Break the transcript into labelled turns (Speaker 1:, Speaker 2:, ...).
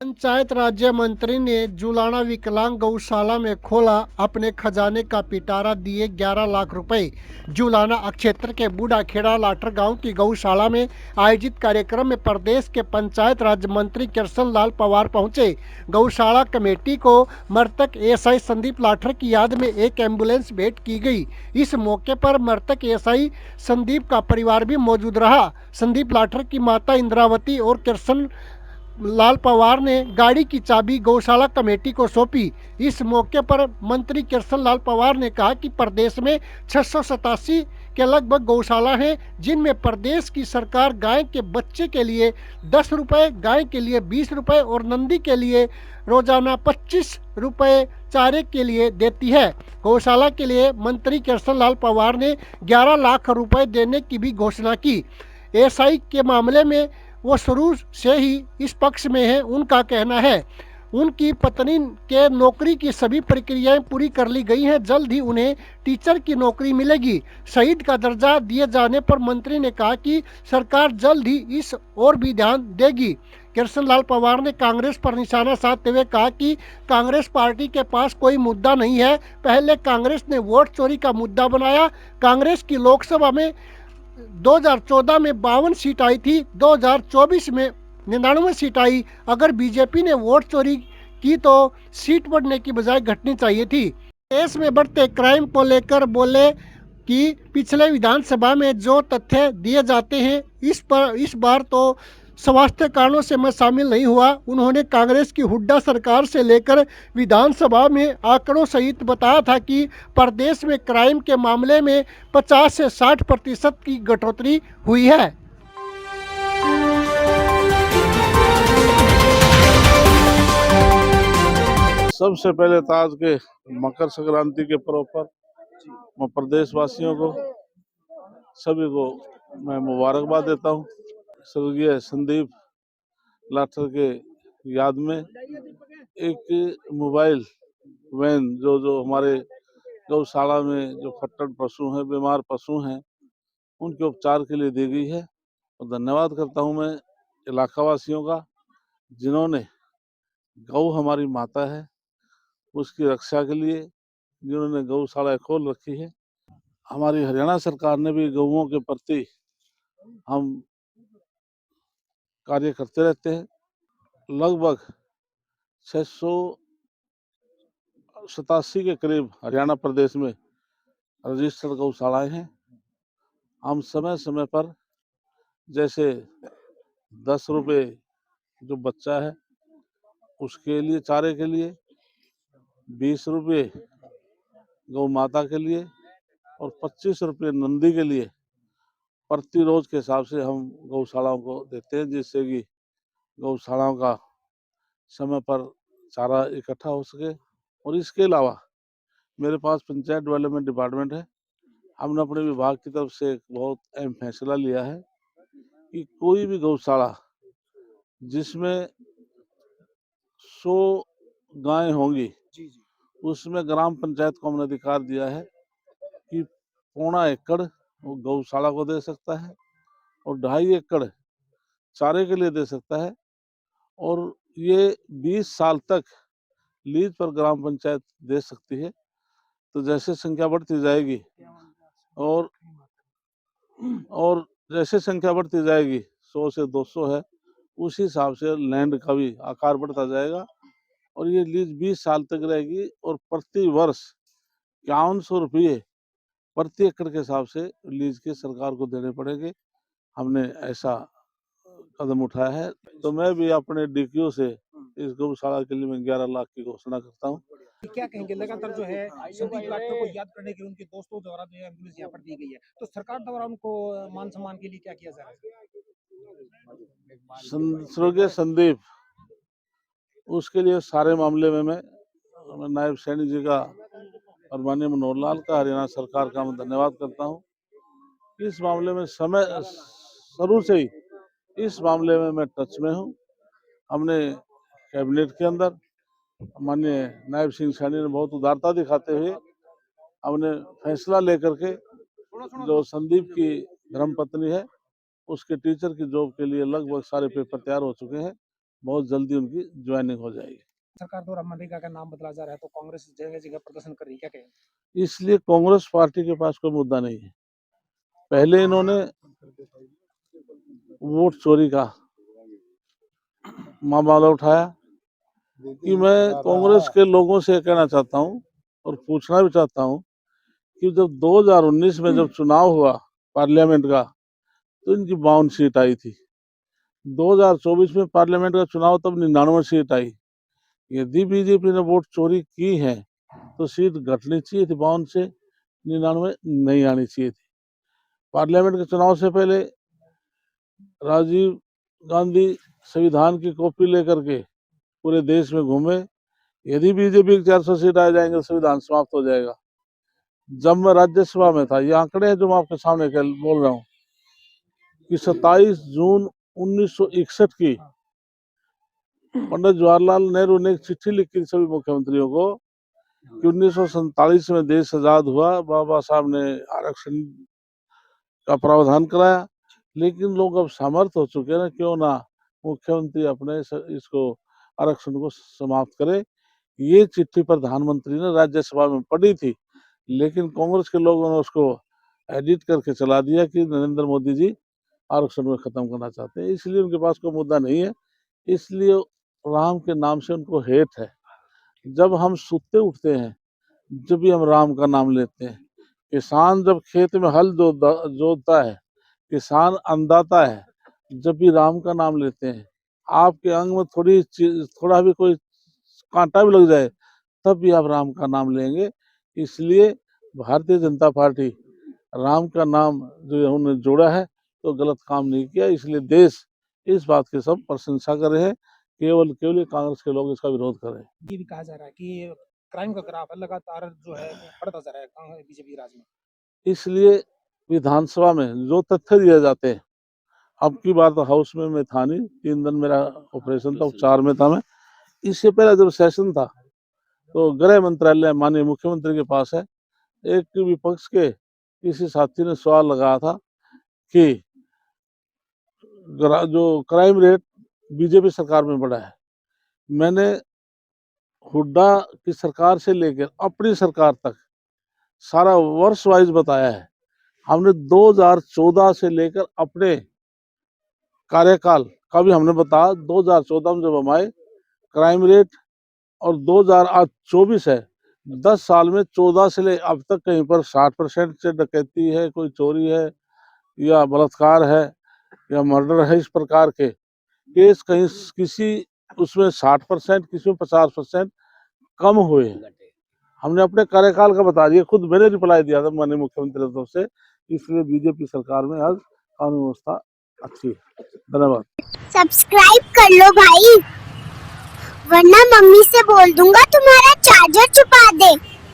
Speaker 1: पंचायत राज्य मंत्री ने जुलाना विकलांग गौशाला में खोला अपने खजाने का पिटारा, दिए 11 लाख रुपए। जुलाना क्षेत्र के बूढ़ाखेड़ा लाठर गांव की गौशाला में आयोजित कार्यक्रम में प्रदेश के पंचायत राज्य मंत्री कृष्ण लाल पंवार पहुंचे। गौशाला कमेटी को मृतक एएसआई संदीप लाठर की याद में एक एम्बुलेंस भेंट की गई। इस मौके पर मृतक एएसआई संदीप का परिवार भी मौजूद रहा। संदीप लाठर की माता इंद्रावती और कृष्ण लाल पंवार ने गाड़ी की चाबी गौशाला कमेटी को सौंपी। इस मौके पर मंत्री कृष्ण लाल पंवार ने कहा कि प्रदेश में 687 के लगभग गौशाला हैं, जिनमें प्रदेश की सरकार गाय के बच्चे के लिए 10 रुपये, गाय के लिए 20 रुपये और नंदी के लिए रोजाना 25 रुपये चारे के लिए देती है। गौशाला के लिए मंत्री कृष्ण लाल पंवार ने 11 लाख रुपए देने की भी घोषणा की। एएसआई के मामले में वो शुरू से ही इस पक्ष में है। उनका कहना है उनकी पत्नी के नौकरी की सभी प्रक्रियाएं पूरी कर ली गई हैं, जल्द ही उन्हें टीचर की नौकरी मिलेगी। शहीद का दर्जा दिए जाने पर मंत्री ने कहा कि सरकार जल्द ही इस और भी ध्यान देगी। कृष्ण लाल पंवार ने कांग्रेस पर निशाना साधते हुए कहा कि कांग्रेस पार्टी के पास कोई मुद्दा नहीं है। पहले कांग्रेस ने वोट चोरी का मुद्दा बनाया। कांग्रेस की लोकसभा में 2014 में 52 सीट आई थी, 2024 में 99 सीट आई। अगर बीजेपी ने वोट चोरी की तो सीट बढ़ने की बजाय घटनी चाहिए थी। देश में बढ़ते क्राइम को लेकर बोले कि पिछले विधानसभा में जो तथ्य दिए जाते हैं इस बार तो स्वास्थ्य कारणों से मैं शामिल नहीं हुआ। उन्होंने कांग्रेस की हुड्डा सरकार से लेकर विधानसभा में आंकड़ों सहित बताया था कि प्रदेश में क्राइम के मामले में 50 से 60% की बढ़ोतरी हुई है।
Speaker 2: सबसे पहले तो आज के मकर संक्रांति के पर्व पर मैं प्रदेशवासियों को सभी को मैं मुबारकबाद देता हूँ। स्वर्गीय संदीप लाठर के याद में एक मोबाइल वैन जो हमारे गौशाला में जो फट्टड़ पशु हैं, बीमार पशु हैं, उनके उपचार के लिए दी गई है। और धन्यवाद करता हूँ मैं इलाकावासियों का, जिन्होंने गौ हमारी माता है उसकी रक्षा के लिए जिन्होंने गौशाला खोल रखी है। हमारी हरियाणा सरकार ने भी गौओं के प्रति हम कार्य करते रहते हैं। लगभग 687 के करीब हरियाणा प्रदेश में रजिस्टर्ड गौशालाएं हैं। हम समय समय पर जैसे 10 रुपये जो बच्चा है उसके लिए चारे के लिए, 20 रुपये गौ माता के लिए और 25 रुपये नंदी के लिए प्रति रोज के हिसाब से हम गौशालाओं को देते हैं, जिससे कि गौशालाओं का समय पर चारा इकट्ठा हो सके। और इसके अलावा मेरे पास पंचायत डेवलपमेंट डिपार्टमेंट है। हमने अपने विभाग की तरफ से एक बहुत अहम फैसला लिया है कि कोई भी गौशाला जिसमें 100 गायें होंगी उसमें ग्राम पंचायत को हमने अधिकार दिया है कि 1.25 एकड़ वो गौशाला को दे सकता है और 2.5 एकड़ चारे के लिए दे सकता है। और ये 20 साल तक लीज पर ग्राम पंचायत दे सकती है। तो जैसे संख्या बढ़ती जाएगी और जैसे संख्या बढ़ती जाएगी 100 से 200 है, उसी हिसाब से लैंड का भी आकार बढ़ता जाएगा। और ये लीज 20 साल तक रहेगी और प्रति वर्ष 5100 रुपये प्रति एकड़ के हिसाब से लीज के सरकार को देने पड़ेंगे। हमने ऐसा कदम उठाया है। तो मैं भी अपने डीक्यू से इस गौशाला के लिए मैं 11 लाख की घोषणा करता हूँ।
Speaker 3: क्या कहेंगे, लगातार जो है संदीप लाठर को याद करने के लिए उनके दोस्तों द्वारा जो है एम्बुलेंस यहाँ पर दी गई है, तो सरकार द्वारा उनको मान सम्मान के लिए क्या किया जा रहा है?
Speaker 2: स्वर्गीय संदीप, उसके लिए सारे मामले में मैं नायब सैनी जी का और माननीय मनोहर लाल का, हरियाणा सरकार का मैं धन्यवाद करता हूँ। इस मामले में समय शुरू से ही इस मामले में मैं टच में हूँ। हमने कैबिनेट के अंदर माननीय नायब सिंह सैनी ने बहुत उदारता दिखाते हुए हमने फैसला लेकर के जो संदीप की धर्मपत्नी है उसके टीचर की जॉब के लिए लगभग सारे पेपर तैयार हो चुके हैं। बहुत जल्दी उनकी ज्वाइनिंग हो जाएगी।
Speaker 3: सरकार द्वारा मनरेगा का नाम बदला जा रहा है तो कांग्रेस जगह जगह प्रदर्शन कर रही है, क्या कहें?
Speaker 2: इसलिए कांग्रेस पार्टी के पास कोई मुद्दा नहीं है। पहले इन्होंने वोट चोरी का मामला उठाया कि मैं कांग्रेस के लोगों से कहना चाहता हूं और पूछना भी चाहता हूं कि जब 2019 में जब चुनाव हुआ पार्लियामेंट का तो इनकी 52 सीट आई थी। 2024 में पार्लियामेंट का चुनाव तब 99 सीट आई। यदि बीजेपी ने वोट चोरी की है तो सीट घटनी चाहिए थी, 52 से 99 नहीं आनी चाहिए थी। पार्लियामेंट के चुनाव से पहले राजीव गांधी संविधान की कॉपी लेकर के पूरे देश में घूमे। यदि बीजेपी की 400 सीट आ जाएंगे तो संविधान समाप्त हो जाएगा। जब मैं राज्यसभा में था, ये आंकड़े हैं जो मैं आपके सामने बोल रहा हूँ कि 27 जून 1961 की पंडित जवाहरलाल नेहरू ने एक चिट्ठी लिखी सभी मुख्यमंत्रियों को कि 1947 में देश आजाद हुआ, बाबा साहब ने आरक्षण का प्रावधान कराया, लेकिन लोग अब समर्थ हो चुके हैं, क्यों ना मुख्यमंत्री अपने इसको आरक्षण को समाप्त करे। ये चिट्ठी प्रधानमंत्री ने राज्यसभा में पढ़ी थी, लेकिन कांग्रेस के लोगों ने उसको एडिट करके चला दिया कि नरेंद्र मोदी जी आरक्षण को खत्म करना चाहते हैं, इसलिए उनके पास कोई मुद्दा नहीं है। इसलिए राम के नाम से उनको हेट है। जब हम सोते उठते हैं जब भी हम राम का नाम लेते हैं। किसान जब खेत में हल जोतता है, किसान अन्नदाता है, जब भी राम का नाम लेते हैं, आपके अंग में थोड़ा भी कोई कांटा भी लग जाए तब भी आप राम का नाम लेंगे। इसलिए भारतीय जनता पार्टी राम का नाम जो उन्होंने जोड़ा है तो गलत काम नहीं किया। इसलिए देश इस बात की सब प्रशंसा कर रहे हैं, केवल कांग्रेस के लोग इसका विरोध कर रहे हैं।
Speaker 3: ये भी कहा जा रहा है कि क्राइम का ग्राफ लगातार जो है बढ़ता जा रहा है बीजेपी राज में।
Speaker 2: इसलिए विधानसभा में जो तथ्य दिए जाते हैं, अब की बार तो हाउस में मैं था नहीं, 3 दिन मेरा ऑपरेशन था, उपचार में था मैं। इससे पहले जब सेशन था तो गृह मंत्रालय माननीय मुख्यमंत्री के पास है, एक विपक्ष के किसी साथी ने सवाल लगाया था कि जो क्राइम रेट बीजेपी सरकार में बढ़ा है। मैंने हुड्डा की सरकार से लेकर अपनी सरकार तक सारा वर्ष वाइज बताया है। हमने 2014 से लेकर अपने कार्यकाल का भी हमने बताया। 2014 में जब हम आए, क्राइम रेट और 2024 है, 10 साल में 14 से ले अब तक कहीं पर 60% से डकैती है, कोई चोरी है या बलात्कार है या मर्डर है, इस प्रकार के केस कहीं किसी उसमें 60%, किसी में 50% कम हुए। हमने अपने कार्यकाल का बता दिया, खुद मैंने रिप्लाई दिया था माननीय मुख्यमंत्री की तरफ से। इसलिए बीजेपी सरकार में आज कानून व्यवस्था अच्छी है। धन्यवाद।
Speaker 4: सब्सक्राइब कर लो भाई, वरना मम्मी से बोल दूंगा तुम्हारा चार्जर छुपा दे।